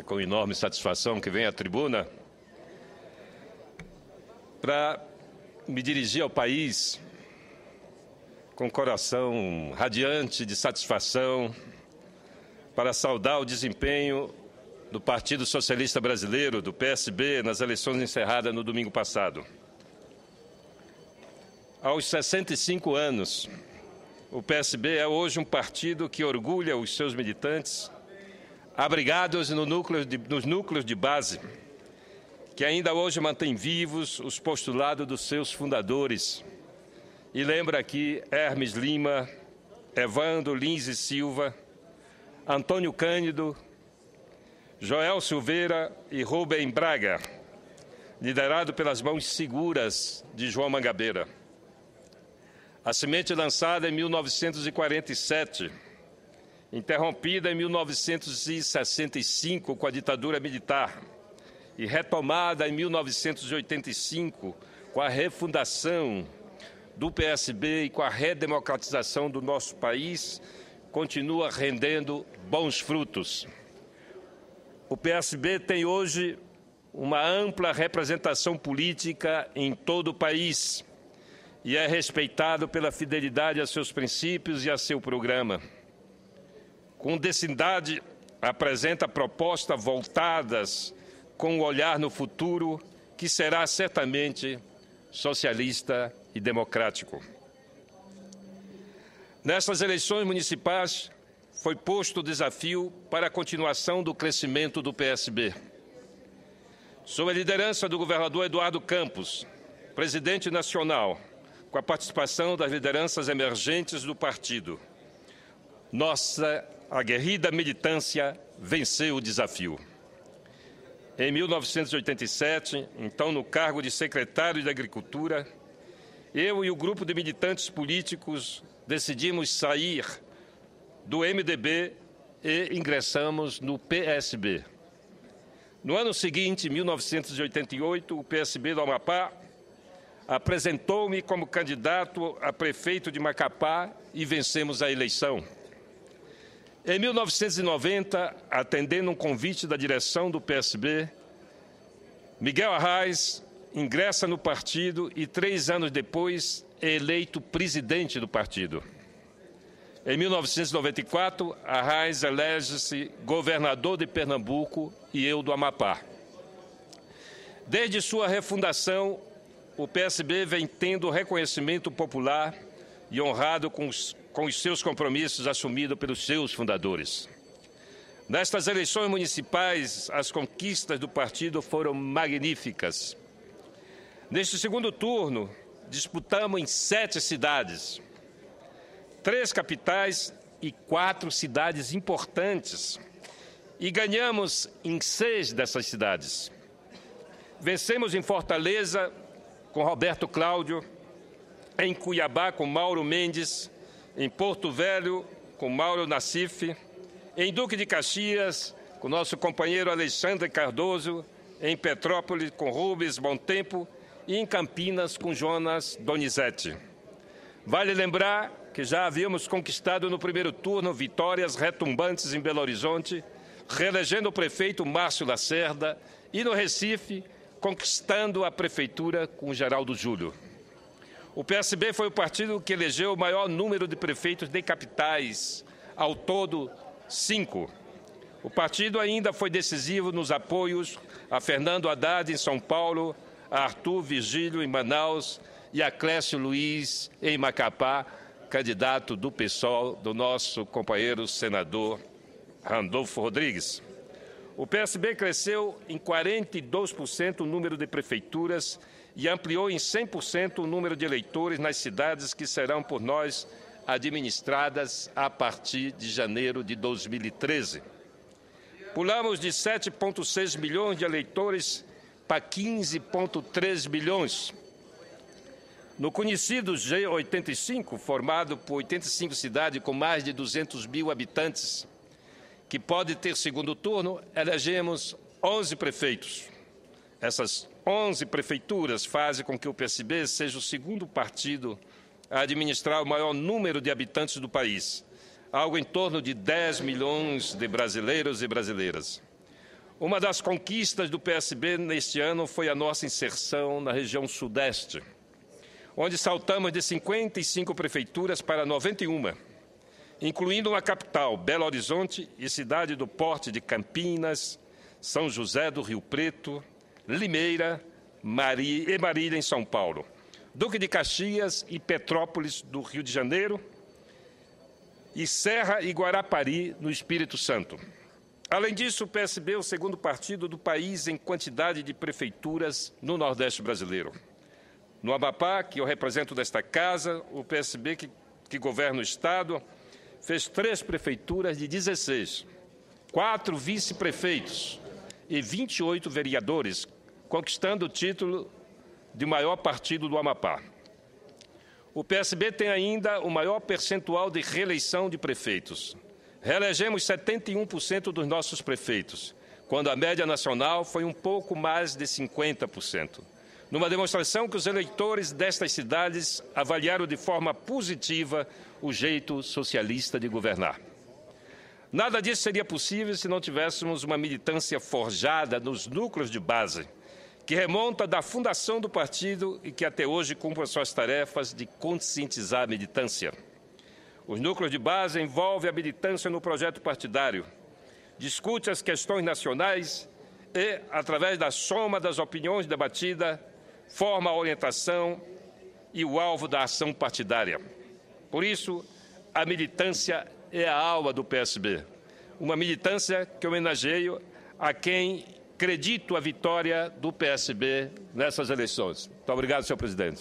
com enorme satisfação que venho à tribuna para me dirigir ao país com coração radiante de satisfação para saudar o desempenho do Partido Socialista Brasileiro, do PSB, nas eleições encerradas no domingo passado. Aos 65 anos, o PSB é hoje um partido que orgulha os seus militantes, abrigados nos núcleos de base, que ainda hoje mantém vivos os postulados dos seus fundadores. E lembra aqui Hermes Lima, Evandro Lins e Silva, Antônio Cândido, Joel Silveira e Rubem Braga, liderado pelas mãos seguras de João Mangabeira. A semente lançada em 1947, interrompida em 1965 com a ditadura militar e retomada em 1985 com a refundação do PSB e com a redemocratização do nosso país, continua rendendo bons frutos. O PSB tem hoje uma ampla representação política em todo o país e é respeitado pela fidelidade a seus princípios e a seu programa. Com decisão, apresenta propostas voltadas com o olhar no futuro, que será certamente socialista e democrático. Nessas eleições municipais, foi posto o desafio para a continuação do crescimento do PSB. Sob a liderança do governador Eduardo Campos, presidente nacional, com a participação das lideranças emergentes do partido, nossa aguerrida militância venceu o desafio. Em 1987, então no cargo de secretário de Agricultura, eu e o grupo de militantes políticos decidimos sair do MDB e ingressamos no PSB. No ano seguinte, 1988, o PSB do Amapá apresentou-me como candidato a prefeito de Macapá e vencemos a eleição. Em 1990, atendendo um convite da direção do PSB, Miguel Arraes ingressa no partido e 3 anos depois é eleito presidente do partido. Em 1994, Arraes elege-se governador de Pernambuco e eu do Amapá. Desde sua refundação, o PSB vem tendo reconhecimento popular e honrado com os seus compromissos assumidos pelos seus fundadores. Nestas eleições municipais, as conquistas do partido foram magníficas. Neste segundo turno, disputamos em 7 cidades, 3 capitais e 4 cidades importantes, e ganhamos em 6 dessas cidades. Vencemos em Fortaleza com Roberto Cláudio, em Cuiabá com Mauro Mendes, em Porto Velho com Mauro Nassif, em Duque de Caxias com nosso companheiro Alexandre Cardoso, em Petrópolis com Rubens Bontempo e em Campinas com Jonas Donizete. Vale lembrar que já havíamos conquistado no primeiro turno vitórias retumbantes em Belo Horizonte, reelegendo o prefeito Márcio Lacerda e no Recife, conquistando a prefeitura com Geraldo Júlio. O PSB foi o partido que elegeu o maior número de prefeitos de capitais, ao todo 5. O partido ainda foi decisivo nos apoios a Fernando Haddad em São Paulo, a Arthur Virgílio em Manaus e a Clécio Luiz em Macapá, candidato do PSOL, do nosso companheiro senador Randolfo Rodrigues. O PSB cresceu em 42% o número de prefeituras e ampliou em 100% o número de eleitores nas cidades que serão por nós administradas a partir de janeiro de 2013. Pulamos de 7,6 milhões de eleitores para 15,3 milhões. No conhecido G85, formado por 85 cidades com mais de 200 mil habitantes, que pode ter segundo turno, elegemos 11 prefeitos. Essas 11 prefeituras fazem com que o PSB seja o segundo partido a administrar o maior número de habitantes do país, algo em torno de 10 milhões de brasileiros e brasileiras. Uma das conquistas do PSB neste ano foi a nossa inserção na região Sudeste, onde saltamos de 55 prefeituras para 91, incluindo uma capital, Belo Horizonte, e cidade do porte de Campinas, São José do Rio Preto, Limeira e Marília, em São Paulo, Duque de Caxias e Petrópolis, do Rio de Janeiro, e Serra e Guarapari, no Espírito Santo. Além disso, o PSB é o segundo partido do país em quantidade de prefeituras no Nordeste brasileiro. No Amapá, que eu represento desta casa, o PSB, que governa o Estado, fez 3 prefeituras de 16, 4 vice-prefeitos e 28 vereadores, conquistando o título de maior partido do Amapá. O PSB tem ainda o maior percentual de reeleição de prefeitos. Reelegemos 71% dos nossos prefeitos, quando a média nacional foi um pouco mais de 50%. Numa demonstração que os eleitores destas cidades avaliaram de forma positiva o jeito socialista de governar. Nada disso seria possível se não tivéssemos uma militância forjada nos núcleos de base, que remonta da fundação do partido e que até hoje cumpre as suas tarefas de conscientizar a militância. Os núcleos de base envolvem a militância no projeto partidário, discute as questões nacionais e, através da soma das opiniões debatidas, forma a orientação e o alvo da ação partidária. Por isso, a militância é a alma do PSB. Uma militância que homenageio a quem acredito a vitória do PSB nessas eleições. Muito obrigado, senhor presidente.